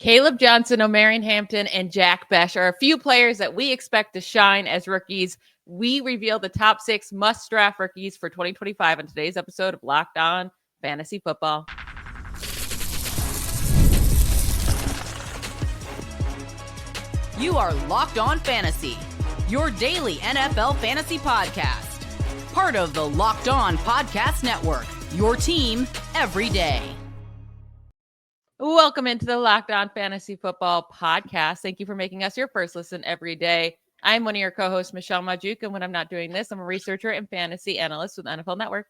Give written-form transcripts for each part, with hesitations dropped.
Kaleb Johnson, Omarion Hampton, and Jack Besh are a few players that we expect to shine as rookies. We reveal the top 6 must-draft rookies for 2025 on today's episode of Locked On Fantasy Football. You are Locked On Fantasy, your daily NFL fantasy podcast. Part of the Locked On Podcast Network, your team every day. Welcome into the Locked On Fantasy Football podcast. Thank you for making us your first listen every day. I'm one of your co-hosts, Michelle Magdziuk, and when I'm not doing this, I'm a researcher and fantasy analyst with NFL Network.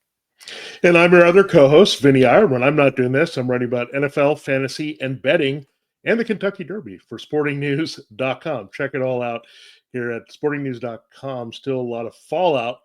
And I'm your other co-host, Vinnie Iyer. When I'm not doing this, I'm writing about NFL, fantasy, and betting, and the Kentucky Derby for sportingnews.com. Check it all out here at sportingnews.com. Still a lot of fallout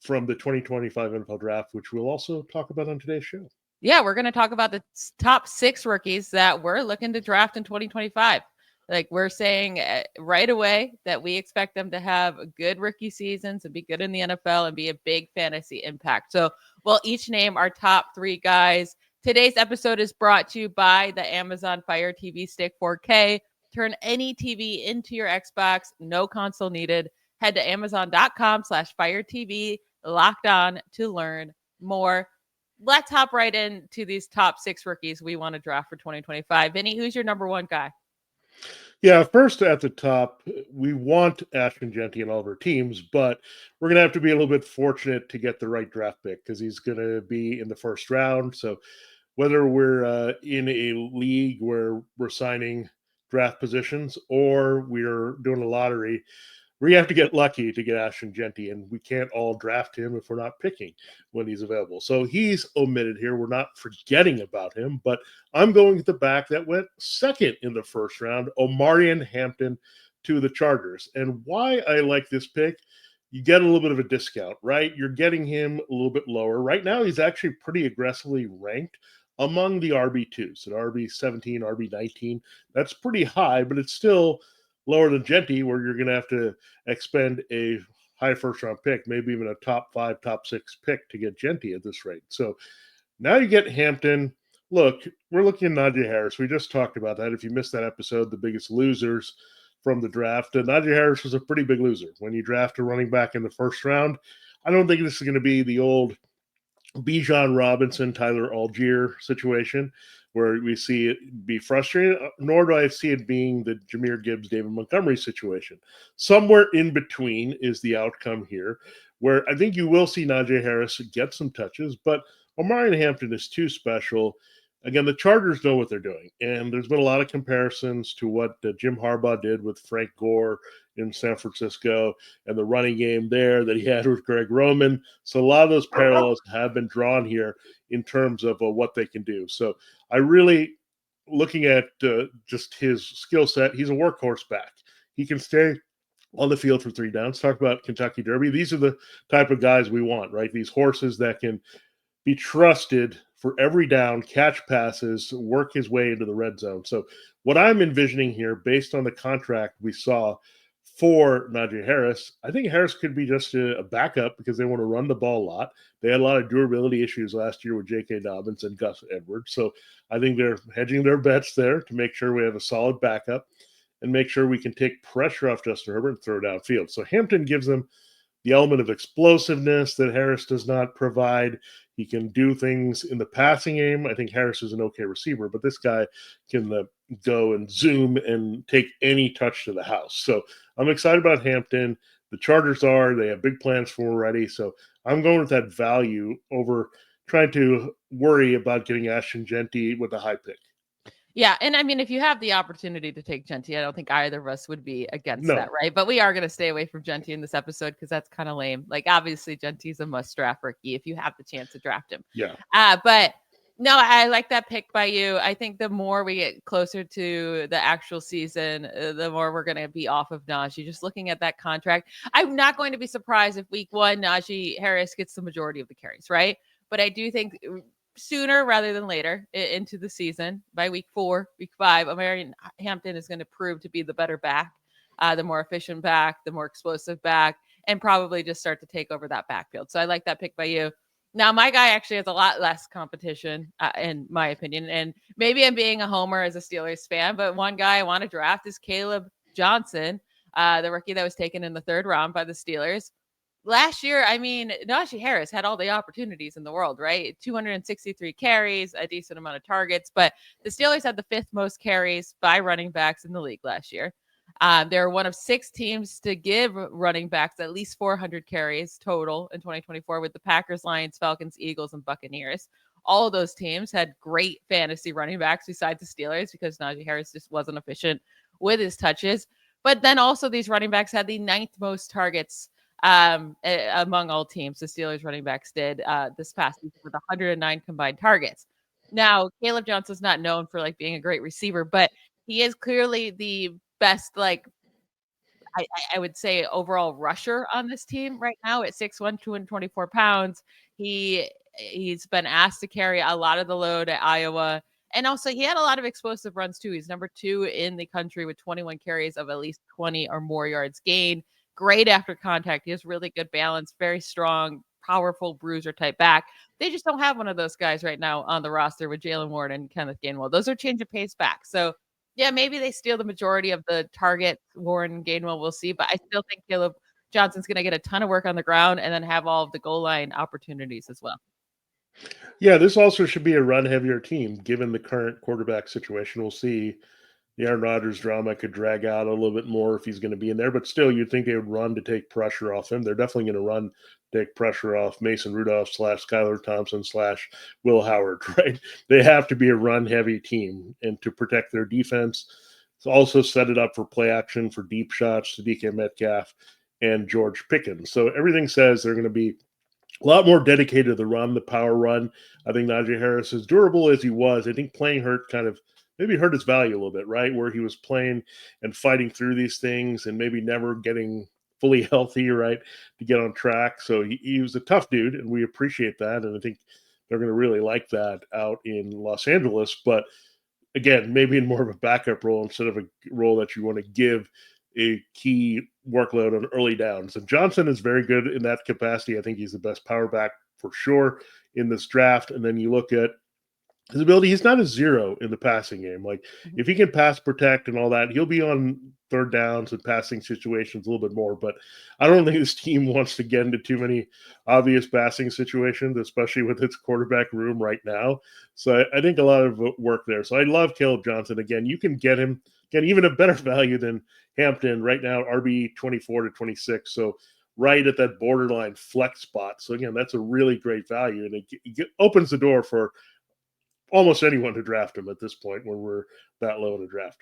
from the 2025 NFL Draft, which we'll also talk about on today's show. Yeah, we're going to talk about the top 6 rookies that we're looking to draft in 2025. Like we're saying right away that we expect them to have good rookie seasons and be good in the NFL and be a big fantasy impact. So we'll each name our top 3 guys. Today's episode is brought to you by the Amazon Fire TV Stick 4K. Turn any TV into your Xbox. No console needed. Head to amazon.com/Fire TV Locked On to learn more. Let's hop right into these top 6 rookies we want to draft for 2025. Vinny, who's your number 1 guy? Yeah, first at the top, we want Ashton Jeanty in all of our teams, but we're going to have to be a little bit fortunate to get the right draft pick because he's going to be in the first round. So whether we're in a league where we're signing draft positions or we're doing a lottery, we have to get lucky to get Ashton Jeanty, and we can't all draft him if we're not picking when he's available. So he's omitted here. We're not forgetting about him, but I'm going with the back that went second in the first round, Omarion Hampton to the Chargers. And why I like this pick, you get a little bit of a discount, right? You're getting him a little bit lower. Right now, he's actually pretty aggressively ranked among the RB2s, at RB17, RB19. That's pretty high, but it's still lower than Jeanty, where you're going to have to expend a high first-round pick, maybe even a top 5, top 6 pick to get Jeanty at this rate. So now you get Hampton. Look, we're looking at Najee Harris. We just talked about that. If you missed that episode, the biggest losers from the draft, Najee Harris was a pretty big loser. When you draft a running back in the first round, I don't think this is going to be the old Bijan Robinson, Tyler Algier situation where we see it be frustrating, nor do I see it being the Jahmyr Gibbs, David Montgomery situation. Somewhere in between is the outcome here, where I think you will see Najee Harris get some touches, but Omarion Hampton is too special. Again, the Chargers know what they're doing, and there's been a lot of comparisons to what Jim Harbaugh did with Frank Gore in San Francisco and the running game there that he had with Greg Roman. So a lot of those parallels have been drawn here in terms of what they can do. So I really, looking at just his skill set, he's a workhorse back. He can stay on the field for 3 downs. Talk about Kentucky Derby. These are the type of guys we want, right? These horses that can be trusted for every down, catch passes, work his way into the red zone. So what I'm envisioning here, based on the contract we saw for Najee Harris, I think Harris could be just a backup because they want to run the ball a lot. They had a lot of durability issues last year with J.K. Dobbins and Gus Edwards. So I think they're hedging their bets there to make sure we have a solid backup and make sure we can take pressure off Justin Herbert and throw downfield. So Hampton gives them the element of explosiveness that Harris does not provide. He can do things in the passing game. I think Harris is an okay receiver, but this guy can go and zoom and take any touch to the house. So I'm excited about Hampton. The Chargers they have big plans for him already. So I'm going with that value over trying to worry about getting Ashton Jeanty with a high pick. Yeah, and I mean, if you have the opportunity to take Jeanty, I don't think either of us would be against that, right? But we are going to stay away from Jeanty in this episode because that's kind of lame. Like, obviously, Jeanty's a must-draft rookie if you have the chance to draft him. Yeah. But no, I like that pick by you. I think the more we get closer to the actual season, the more we're going to be off of Najee. Just looking at that contract, I'm not going to be surprised if week 1, Najee Harris gets the majority of the carries, right? But I do think sooner rather than later into the season, by week 4, week 5, Omarion Hampton is going to prove to be the better back, the more efficient back, the more explosive back, and probably just start to take over that backfield. So I like that pick by you. Now, my guy actually has a lot less competition, in my opinion. And maybe I'm being a homer as a Steelers fan, but one guy I want to draft is Kaleb Johnson, the rookie that was taken in the 3rd round by the Steelers. Last year, I mean, Najee Harris had all the opportunities in the world, right? 263 carries, a decent amount of targets, but the Steelers had the 5th most carries by running backs in the league last year. They're one of 6 teams to give running backs at least 400 carries total in 2024 with the Packers, Lions, Falcons, Eagles, and Buccaneers. All of those teams had great fantasy running backs besides the Steelers because Najee Harris just wasn't efficient with his touches. But then also these running backs had the 9th most targets among all teams. The Steelers running backs did this past season with 109 combined targets. Now, Kaleb Johnson's not known for like being a great receiver, but he is clearly the best, like I would say overall rusher on this team right now at 6'1", 224 pounds. He's been asked to carry a lot of the load at Iowa. And also he had a lot of explosive runs too. He's number 2 in the country with 21 carries of at least 20 or more yards gained. Great after contact. He has really good balance, very strong, powerful bruiser type back. They just don't have one of those guys right now on the roster with Jalen Ward and Kenneth Gainwell. Those are change of pace back. So yeah, maybe they steal the majority of the target. Warren Gainwell, we'll see. But I still think Kaleb Johnson's going to get a ton of work on the ground and then have all of the goal line opportunities as well. Yeah, this also should be a run heavier team given the current quarterback situation. We'll see. The Aaron Rodgers drama could drag out a little bit more if he's going to be in there, but still, you'd think they would run to take pressure off him. They're definitely going to run to take pressure off Mason Rudolph / Skylar Thompson / Will Howard, right? They have to be a run-heavy team, and to protect their defense, to also set it up for play action for deep shots to DK Metcalf and George Pickens. So everything says they're going to be a lot more dedicated to the run, the power run. I think Najee Harris, as durable as he was, I think playing hurt kind of maybe hurt his value a little bit, right? Where he was playing and fighting through these things and maybe never getting fully healthy, right, to get on track. So he was a tough dude, and we appreciate that. And I think they're going to really like that out in Los Angeles. But again, maybe in more of a backup role instead of a role that you want to give a key workload on early downs. And Johnson is very good in that capacity. I think he's the best power back for sure in this draft. And then you look at his ability, he's not a 0 in the passing game. Like, if he can pass protect and all that, he'll be on 3rd downs and passing situations a little bit more. But I don't think this team wants to get into too many obvious passing situations, especially with its quarterback room right now. So I think a lot of work there. So I love Kaleb Johnson. Again, you can get him, get even a better value than Hampton right now, RB 24 to 26. So right at that borderline flex spot. So again, that's a really great value. And it opens the door for almost anyone to draft him at this point when we're that low in the draft.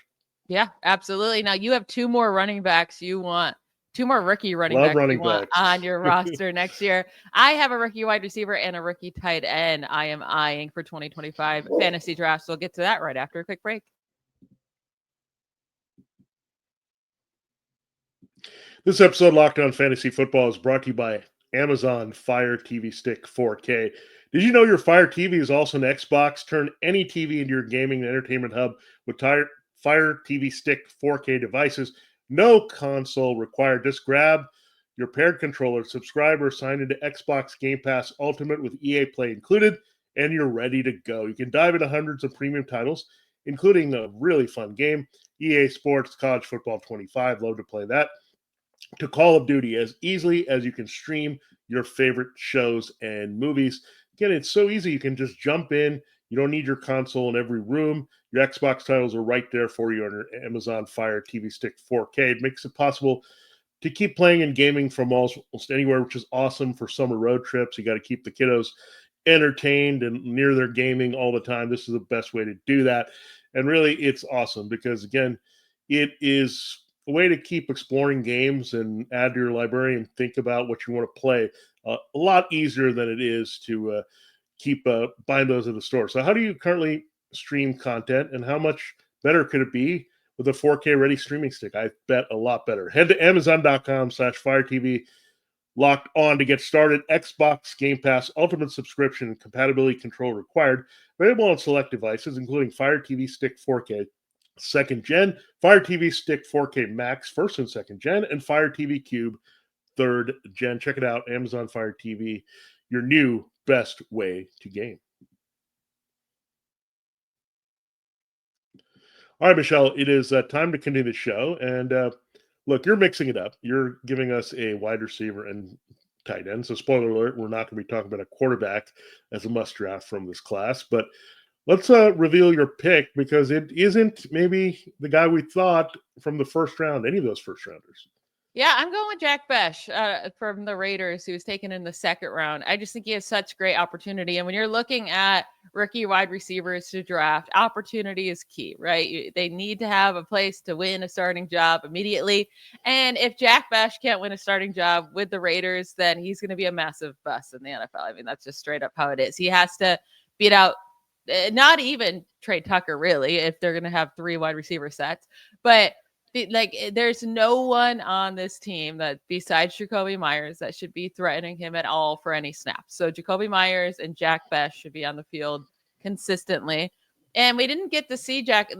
Yeah, absolutely. Now you have 2 more running backs you want, 2 more rookie running Love backs running you want backs. on your roster next year. I have a rookie wide receiver and a rookie tight end I am eyeing for 2025 fantasy drafts. So we'll get to that right after a quick break. This episode, Locked On Fantasy Football, is brought to you by Amazon Fire TV Stick 4K. Did you know your Fire TV is also an Xbox? Turn any TV into your gaming and entertainment hub with Fire TV Stick 4K devices. No console required. Just grab your paired controller, subscribe or sign into Xbox Game Pass Ultimate with EA Play included, and you're ready to go. You can dive into hundreds of premium titles, including a really fun game, EA Sports College Football 25. Love to play that. To Call of Duty as easily as you can stream your favorite shows and movies. Again, it's so easy. You can just jump in. You don't need your console in every room. Your Xbox titles are right there for you on your Amazon Fire TV Stick 4K. It makes it possible to keep playing and gaming from almost anywhere, which is awesome for summer road trips. You got to keep the kiddos entertained and near their gaming all the time. This is the best way to do that. And really, it's awesome because, again, it is a way to keep exploring games and add to your library and think about what you want to play a lot easier than it is to keep buying those at the store. So how do you currently stream content, and how much better could it be with a 4K ready streaming stick? I bet a lot better. Head to Amazon.com/FireTV Locked On to get started. Xbox Game Pass Ultimate subscription and compatibility control required. Available on select devices, including Fire TV Stick 4K 2nd Gen, Fire TV Stick 4K Max 1st and 2nd Gen, and Fire TV Cube 3rd Gen. Check it out, Amazon Fire TV, your new best way to game. All right, Michelle, it is time to continue the show. And look, you're mixing it up. You're giving us a wide receiver and tight end. So spoiler alert, we're not going to be talking about a quarterback as a must draft from this class. But let's reveal your pick, because it isn't maybe the guy we thought from the first round, any of those first rounders. Yeah, I'm going with Jack Besh from the Raiders, who was taken in the second round. I just think he has such great opportunity. And when you're looking at rookie wide receivers to draft, opportunity is key, right? They need to have a place to win a starting job immediately. And if Jack Besh can't win a starting job with the Raiders, then he's going to be a massive bust in the NFL. I mean, that's just straight up how it is. He has to beat out not even Trey Tucker, really, if they're going to have 3 wide receiver sets. But there's no one on this team that besides Jakobi Meyers that should be threatening him at all for any snaps. So Jakobi Meyers and Jack Besh should be on the field consistently. And we didn't get to see Jack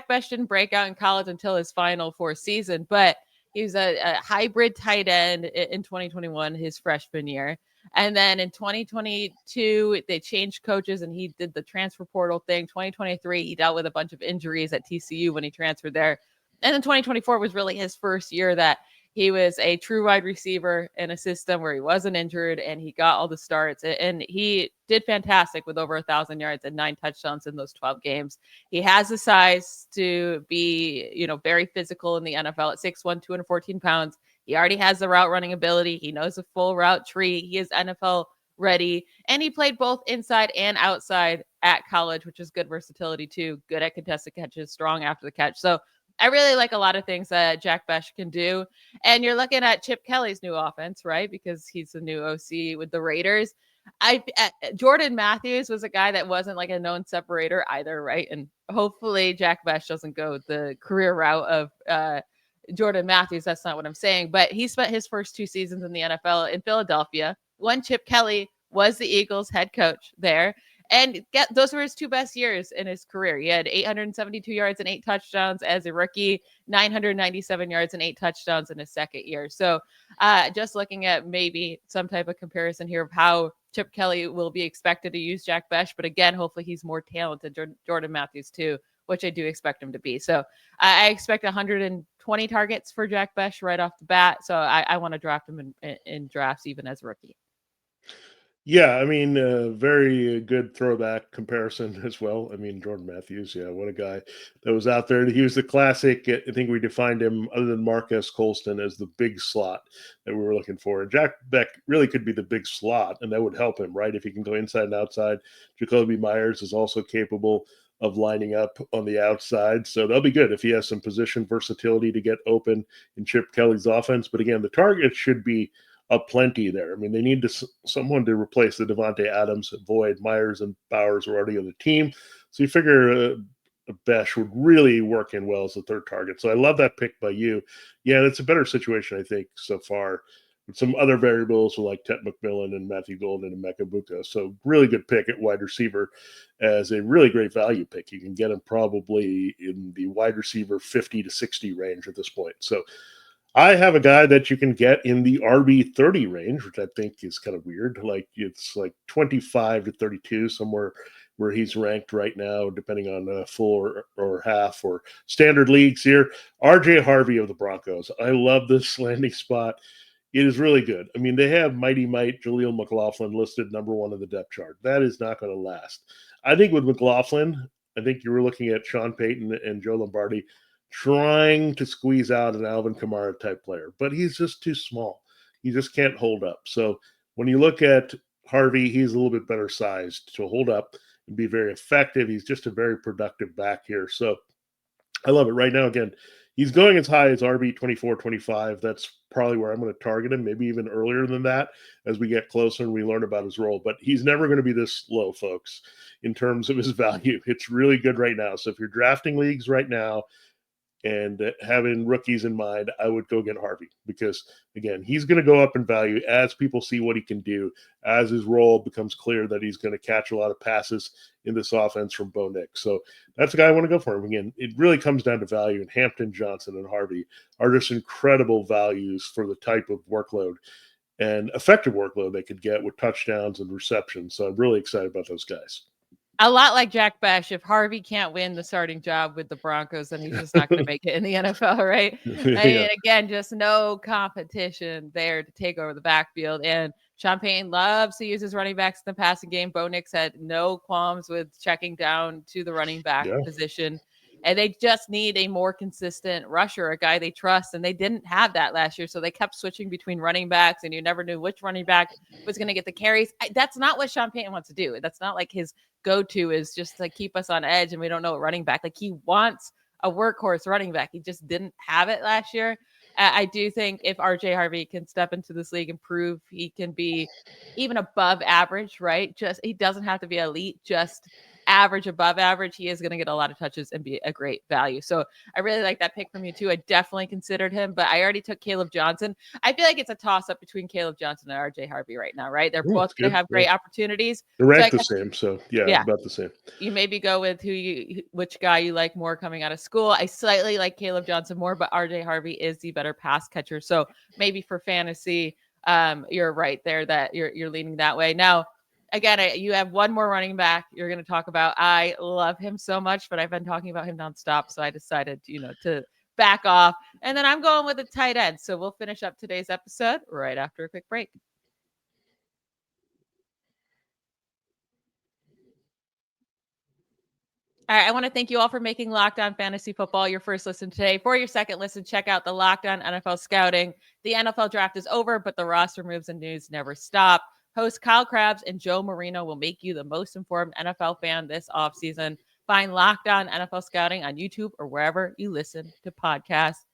Besh didn't break out in college until his final 4th season, but he was a hybrid tight end in 2021, his freshman year. And then in 2022, they changed coaches and he did the transfer portal thing. 2023, he dealt with a bunch of injuries at TCU when he transferred there. And then 2024 was really his first year that he was a true wide receiver in a system where he wasn't injured and he got all the starts. And he did fantastic with over 1,000 yards and 9 touchdowns in those 12 games. He has the size to be, very physical in the NFL at 6'1", 214 pounds. He already has the route running ability. He knows the full route tree. He is NFL ready. And he played both inside and outside at college, which is good versatility too. Good at contested catches, strong after the catch. So I really like a lot of things that Jack Besh can do. And you're looking at Chip Kelly's new offense, right? Because he's the new OC with the Raiders. Jordan Matthews was a guy that wasn't like a known separator either, right? And hopefully Jack Besh doesn't go the career route of Jordan Matthews. That's not what I'm saying. But he spent his first 2 seasons in the NFL in Philadelphia when Chip Kelly was the Eagles head coach there. And those were his 2 best years in his career. He had 872 yards and 8 touchdowns as a rookie, 997 yards and 8 touchdowns in his second year. So just looking at maybe some type of comparison here of how Chip Kelly will be expected to use Jack Besh. But again, hopefully he's more talented, Jordan Matthews too, which I do expect him to be. So I expect 120 targets for Jack Besh right off the bat. So I want to draft him in drafts even as a rookie. Yeah, I mean, very good throwback comparison as well. I mean, Jordan Matthews, yeah, what a guy that was out there. He was the classic, I think we defined him, other than Marquez Colston, as the big slot that we were looking for. And Jack Beck really could be the big slot, and that would help him, right? If he can go inside and outside. Jakobi Meyers is also capable of lining up on the outside. So that'll be good if he has some position versatility to get open in Chip Kelly's offense. But again, the target should be plenty there. I mean, they need someone to replace the Devontae Adams, Boyd, Myers, and Bowers are already on the team. So you figure Besh would really work in well as a third target. So I love that pick by you. Yeah, it's a better situation, I think, so far. With some other variables like Ted McMillan and Matthew Golden and Mecca Buka. So really good pick at wide receiver as a really great value pick. You can get him probably in the wide receiver 50 to 60 range at this point. So I have a guy that you can get in the RB 30 range, which I think is kind of weird. Like it's like 25 to 32, somewhere where he's ranked right now, depending on full or half or standard leagues here. RJ Harvey of the Broncos. I love this landing spot. It is really good. I mean, they have Mighty Might Jaleel McLaughlin listed number 1 on the depth chart. That is not going to last. I think with McLaughlin, I think you were looking at Sean Payton and Joe Lombardi trying to squeeze out an Alvin Kamara type player, but he's just too small. He just can't hold up. So when you look at Harvey, he's a little bit better sized to hold up and be very effective. He's just a very productive back here. So I love it right now. Again, he's going as high as RB 24, 25. That's probably where I'm going to target him, maybe even earlier than that as we get closer and we learn about his role. But he's never going to be this low, folks, in terms of his value. It's really good right now. So if you're drafting leagues right now, and having rookies in mind, I would go get Harvey because, again, he's going to go up in value as people see what he can do, as his role becomes clear that he's going to catch a lot of passes in this offense from Bo Nix. So that's the guy I want to go for him. Again, it really comes down to value, and Hampton, Johnson, and Harvey are just incredible values for the type of workload. and effective workload they could get with touchdowns and receptions. So I'm really excited about those guys. A lot like Jack Besh, if Harvey can't win the starting job with the Broncos, then he's just not going to make it in the NFL, right? Yeah. Again, just no competition there to take over the backfield. And Champagne loves to use his running backs in the passing game. Bo Nix had no qualms with checking down to the running back position. And they just need a more consistent rusher, a guy they trust. And they didn't have that last year. So they kept switching between running backs, and you never knew which running back was going to get the carries. That's not what Champagne wants to do. That's not like his go-to is just to keep us on edge and we don't know what running back. Like, he wants a workhorse running back. He just didn't have it last year. I do think if RJ Harvey can step into this league and prove he can be even above average, right? Just, he doesn't have to be elite, just average, above average, he is going to get a lot of touches and be a great value. So I really like that pick from you too. I definitely considered him, but I already took Kaleb Johnson. I feel like it's a toss-up between Kaleb Johnson and RJ Harvey right now, right? They're both going to have great opportunities. They're ranked the same, so yeah, about the same. You maybe go with which guy you like more coming out of school. I slightly like Kaleb Johnson more, but RJ Harvey is the better pass catcher. So maybe for fantasy, you're right there that you're leaning that way. Now, again, you have one more running back you're going to talk about. I love him so much, but I've been talking about him nonstop, so I decided, to back off. And then I'm going with a tight end. So we'll finish up today's episode right after a quick break. All right, I want to thank you all for making Locked On Fantasy Football your first listen today. For your second listen, check out the Locked On NFL Scouting. The NFL draft is over, but the roster moves and news never stop. Host Kyle Krabs and Joe Marino will make you the most informed NFL fan this offseason. Find Locked On NFL Scouting on YouTube or wherever you listen to podcasts.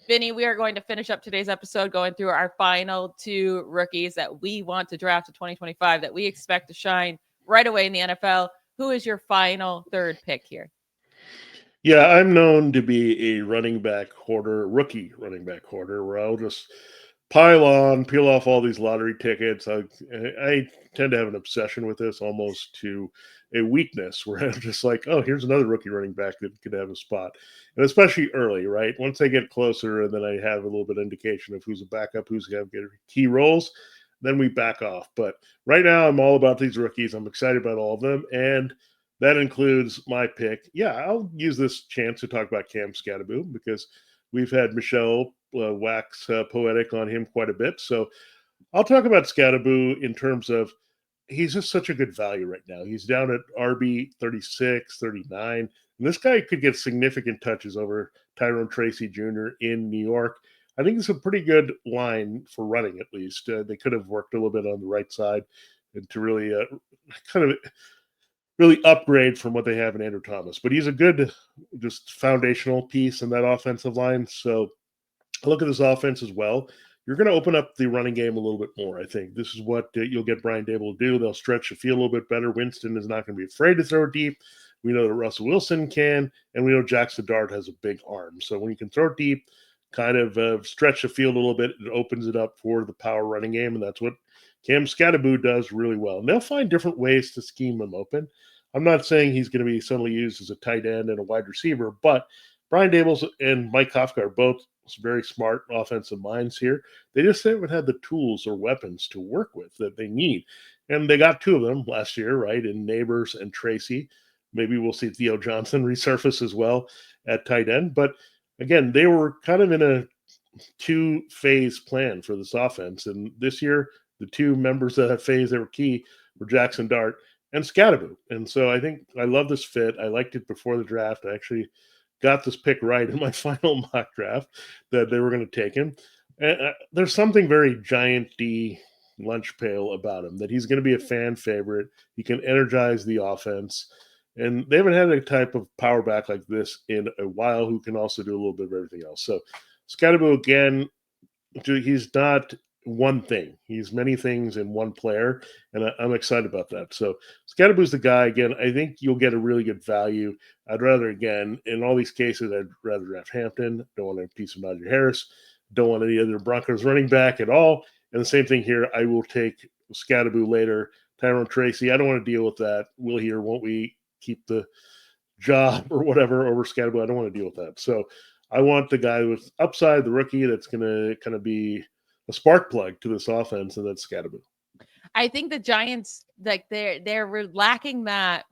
Vinny, we are going to finish up today's episode going through our final two rookies that we want to draft in 2025 that we expect to shine right away in the NFL. Who is your final third pick here? Yeah, I'm known to be a running back hoarder, rookie running back hoarder, where I'll just pile on, peel off all these lottery tickets. I tend to have an obsession with this, almost to a weakness, where I'm just like, oh, here's another rookie running back that could have a spot. And especially early, right? Once they get closer and then I have a little bit of indication of who's a backup, who's going to get key roles, then we back off. But right now I'm all about these rookies. I'm excited about all of them. And that includes my pick. Yeah, I'll use this chance to talk about Cam Skattebo because we've had Michelle wax poetic on him quite a bit. So I'll talk about Skattebo in terms of he's just such a good value right now. He's down at RB 36, 39. And this guy could get significant touches over Tyrone Tracy Jr. in New York. I think it's a pretty good line for running, at least. They could have worked a little bit on the right side and to really really upgrade from what they have in Andrew Thomas. But he's a good, just foundational piece in that offensive line. So look at this offense as well. You're going to open up the running game a little bit more, I think. This is what you'll get Brian Dable to do. They'll stretch the field a little bit better. Winston is not going to be afraid to throw deep. We know that Russell Wilson can, and we know Jackson Dart has a big arm. So when you can throw deep, kind of stretch the field a little bit, it opens it up for the power running game, and that's what Cam Skattebo does really well. And they'll find different ways to scheme him open. I'm not saying he's going to be suddenly used as a tight end and a wide receiver, but Brian Dable and Mike Kafka are both very smart offensive minds here. They just haven't had the tools or weapons to work with that they need. And they got two of them last year, right, in Neighbors and Tracy. Maybe we'll see Theo Johnson resurface as well at tight end. But again, they were kind of in a two-phase plan for this offense. And this year, the two members of that phase that were key were Jackson Dart and Skattebo. And so I think I love this fit. I liked it before the draft. I actually got this pick right in my final mock draft that they were going to take him. And there's something very Giant D lunch pail about him, that he's going to be a fan favorite. He can energize the offense. And they haven't had a type of power back like this in a while who can also do a little bit of everything else. So Skattebo, again, he's not one thing. He's many things in one player, and I'm excited about that. So Skattebo's the guy. Again, I think you'll get a really good value. I'd rather, again, in all these cases, I'd rather draft Hampton. Don't want a piece of Najee Harris. Don't want any other Broncos running back at all. And the same thing here. I will take Skattebo later. Tyrone Tracy, I don't want to deal with that. Will he or won't we keep the job or whatever over Skattebo? I don't want to deal with that. So I want the guy with upside, the rookie that's going to kind of be spark plug to this offense, and that's Scadaboo. I think the Giants, like they're lacking that.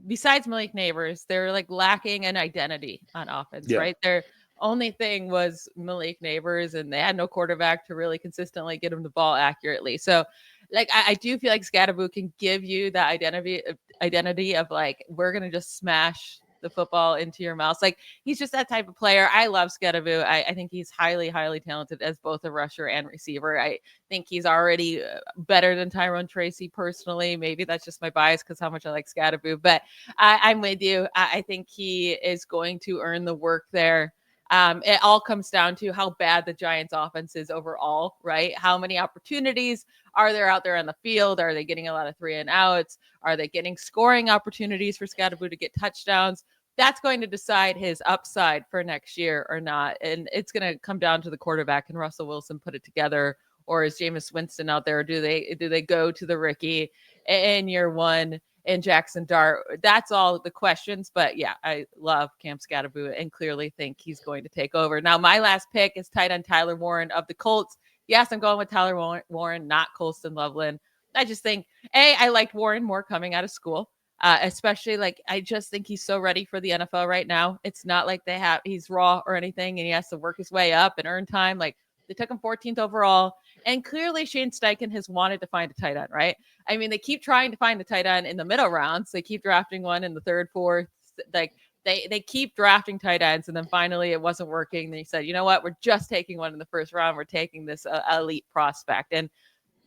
Besides Malik Neighbors, they're like lacking an identity on offense, right? Their only thing was Malik Neighbors, and they had no quarterback to really consistently get him the ball accurately. So, like, I do feel like Scadaboo can give you that identity of like, we're gonna just smash the football into your mouth. Like, he's just that type of player. I love Scadaboo. I think he's highly, highly talented as both a rusher and receiver. I think he's already better than Tyrone Tracy personally. Maybe that's just my bias because how much I like Scadaboo, but I'm with you. I think he is going to earn the work there. It all comes down to how bad the Giants offense is overall, right? How many opportunities are there out there on the field? Are they getting a lot of 3-and-outs? Are they getting scoring opportunities for Scadaboo to get touchdowns? That's going to decide his upside for next year or not. And it's going to come down to the quarterback. Can Russell Wilson put it together? Or is Jameis Winston out there? Do they go to the rookie in year one and Jackson Dart? That's all the questions. But yeah, I love Cam Scadaboo and clearly think he's going to take over. Now, my last pick is tight end Tyler Warren of the Colts. Yes, I'm going with Tyler Warren, not Colston Loveland. I just think, I liked Warren more coming out of school. Especially like, I just think he's so ready for the NFL right now. It's not like he's raw or anything and he has to work his way up and earn time. Like, they took him 14th overall. And clearly Shane Steichen has wanted to find a tight end, right? I mean, they keep trying to find a tight end in the middle rounds. They keep drafting one in the third, fourth. Like, they keep drafting tight ends. And then finally it wasn't working. Then he said, you know what? We're just taking one in the first round. We're taking this elite prospect. And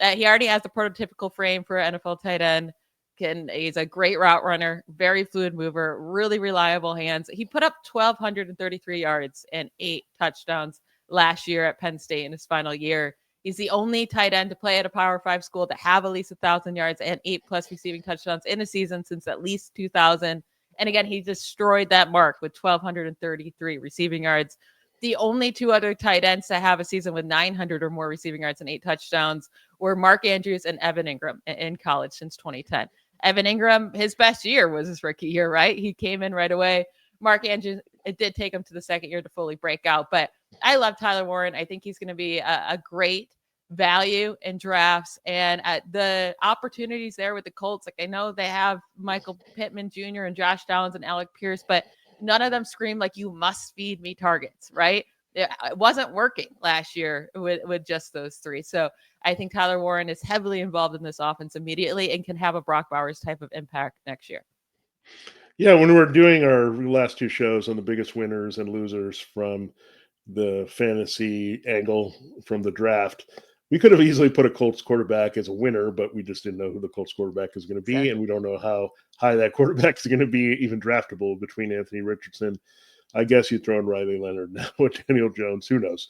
he already has the prototypical frame for an NFL tight end. He's a great route runner, very fluid mover, really reliable hands. He put up 1,233 yards and 8 touchdowns last year at Penn State in his final year. He's the only tight end to play at a Power 5 school to have at least 1,000 yards and 8+ receiving touchdowns in a season since at least 2000. And again, he destroyed that mark with 1,233 receiving yards. The only 2 other tight ends to have a season with 900 or more receiving yards and 8 touchdowns were Mark Andrews and Evan Ingram in college since 2010. Evan Ingram, his best year was his rookie year, right? He came in right away. Mark Andrews, it did take him to the second year to fully break out. But I love Tyler Warren. I think he's going to be a great value in drafts. And the opportunities there with the Colts, like I know they have Michael Pittman Jr. and Josh Downs and Alec Pierce, but none of them scream like, you must feed me targets, right? It wasn't working last year with just those 3. So I think Tyler Warren is heavily involved in this offense immediately and can have a Brock Bowers type of impact next year. Yeah, when we're doing our last 2 shows on the biggest winners and losers from the fantasy angle from the draft, we could have easily put a Colts quarterback as a winner, but we just didn't know who the Colts quarterback is going to be. Exactly. And we don't know how high that quarterback is going to be even draftable between Anthony Richardson. I guess you throw in Riley Leonard now with Daniel Jones. Who knows?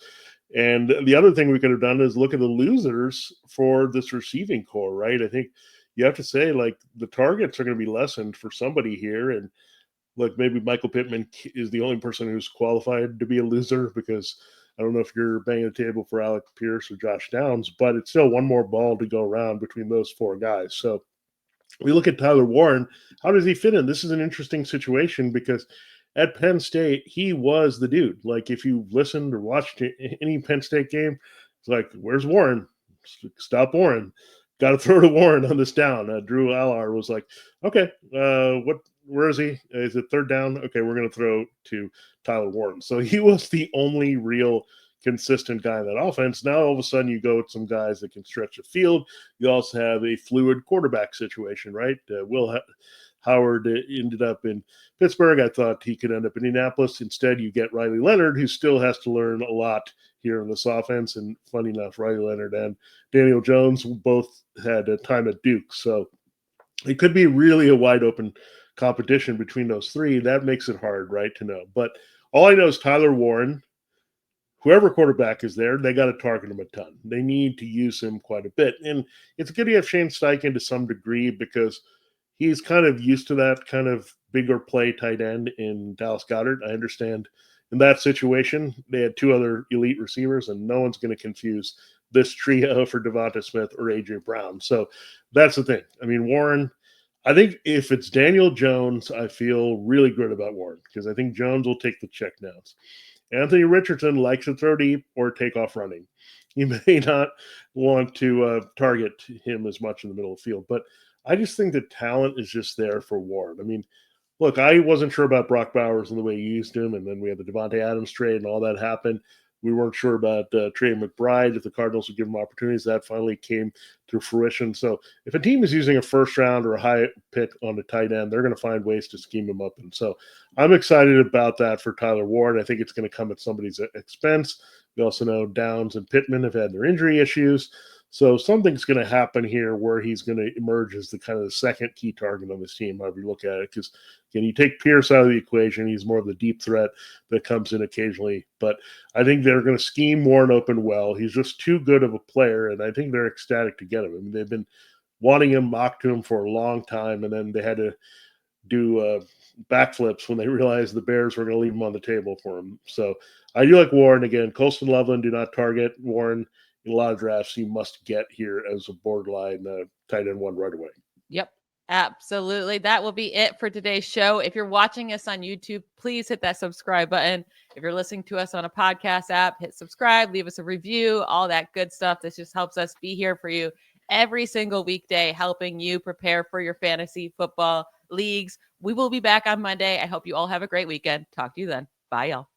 And the other thing we could have done is look at the losers for this receiving core, right? I think you have to say, like, the targets are going to be lessened for somebody here. And, like, maybe Michael Pittman is the only person who's qualified to be a loser because I don't know if you're banging the table for Alec Pierce or Josh Downs, but it's still one more ball to go around between those 4 guys. So we look at Tyler Warren. How does he fit in? This is an interesting situation because at Penn State, he was the dude. Like, if you listened or watched any Penn State game, it's like, where's Warren? Stop Warren. Got to throw to Warren on this down. Drew Allard was like, okay, where is he? Is it third down? Okay, we're going to throw to Tyler Warren. So he was the only real consistent guy in that offense. Now, all of a sudden, you go with some guys that can stretch the field. You also have a fluid quarterback situation, right? Howard ended up in Pittsburgh. I thought he could end up in Indianapolis. Instead, you get Riley Leonard, who still has to learn a lot here in this offense. And funny enough, Riley Leonard and Daniel Jones both had a time at Duke. So it could be really a wide open competition between those 3. That makes it hard, right, to know. But all I know is Tyler Warren, whoever quarterback is there, they got to target him a ton. They need to use him quite a bit. And it's good to have Shane Steichen to some degree because he's kind of used to that kind of bigger play tight end in Dallas Goedert. I understand in that situation, they had 2 other elite receivers, and no one's going to confuse this trio for Devonta Smith or A.J. Brown. So that's the thing. I mean, Warren, I think if it's Daniel Jones, I feel really good about Warren because I think Jones will take the checkdowns. Anthony Richardson likes to throw deep or take off running. You may not want to target him as much in the middle of the field, but I just think the talent is just there for Warren. I mean, look, I wasn't sure about Brock Bowers and the way he used him, and then we had the Devontae Adams trade and all that happened. We weren't sure about Trey McBride, if the Cardinals would give him opportunities. That finally came to fruition. So if a team is using a first round or a high pick on the tight end, they're going to find ways to scheme him up. And so I'm excited about that for Tyler Ward. I think it's going to come at somebody's expense. We also know Downs and Pittman have had their injury issues. So something's going to happen here where he's going to emerge as the kind of the second key target on this team, however you look at it. Because you take Pierce out of the equation, he's more of the deep threat that comes in occasionally. But I think they're going to scheme Warren open well. He's just too good of a player, and I think they're ecstatic to get him. I mean, they've been wanting him, mocked to him for a long time, and then they had to do backflips when they realized the Bears were going to leave him on the table for him. So I do like Warren. Again, Colston Loveland, do not target Warren. In a lot of drafts, you must get here as a borderline tight end one right away. Yep, absolutely. That will be it for today's show. If you're watching us on YouTube, please hit that subscribe button. If you're listening to us on a podcast app, hit subscribe, leave us a review, all that good stuff. This just helps us be here for you every single weekday, helping you prepare for your fantasy football leagues. We will be back on Monday. I hope you all have a great weekend. Talk to you then. Bye, y'all.